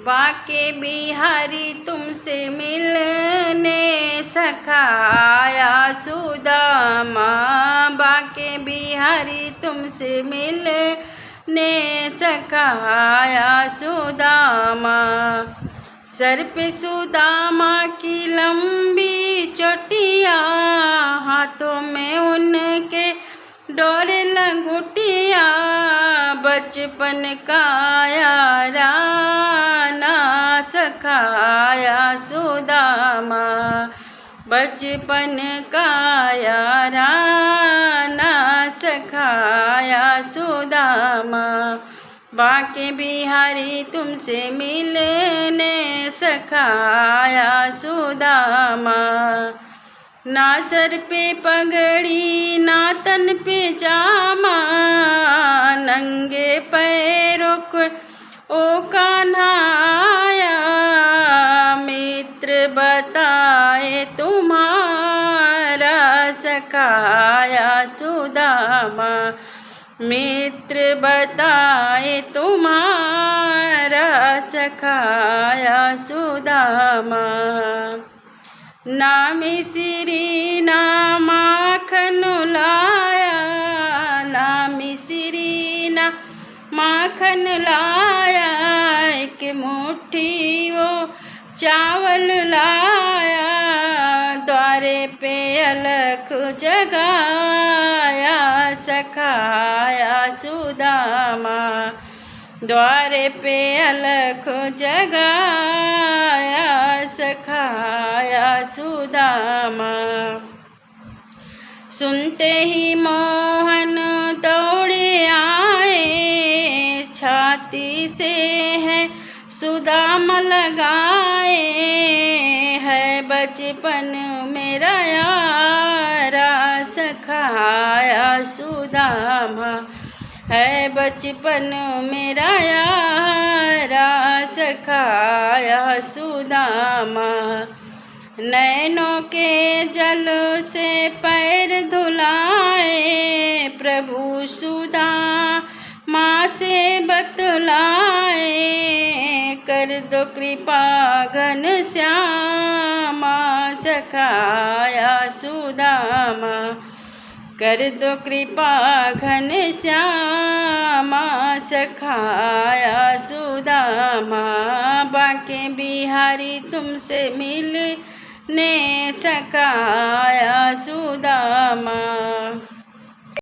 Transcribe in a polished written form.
बाके बिहारी तुमसे मिलने सखाया सुदामा। बाके बिहारी तुमसे मिलने सखाया सुदामा। सर पे सुदामा की लंबी चोटिया, हाथों में उनके डोर लंगोटिया। बचपन का याराना सखाया सुदामा। बचपन का याराना सखाया सुदामा। बाके बिहारी तुमसे मिलने सखाया सुदामा। ना सर पे पगड़ी ना तन पे जामा, नंगे पैरों को ओ कान्हा आया। मित्र बताए तुम्हारा सखाया सुदामा। मित्र बताए तुम्हारा सखाया सुदामा। ना मिसरी ना माखन लाया, ना मिसरी ना माखन लाया। एक मुट्ठी वो चावल लाया, द्वारे पे अलख जगाया सखाया सुदामा। द्वारे पे अलख जगाया सखाया सुदामा। सुनते ही मोहन दौड़े आए, छाती से है सुदामा लगाए। है बचपन मेरा यारा सखाया सुदामा। है बचपन मेरा यारा सखाया सुदामा। नैनों के जल से पैर धुलाए, प्रभु सुदामा से बतलाए। कर दो कृपा घन श्यामा सखाया सुदामा। कर दो कृपा घन श्यामा सखाया सुदामा। बाके बिहारी तुमसे मिलने सखाया सुदामा।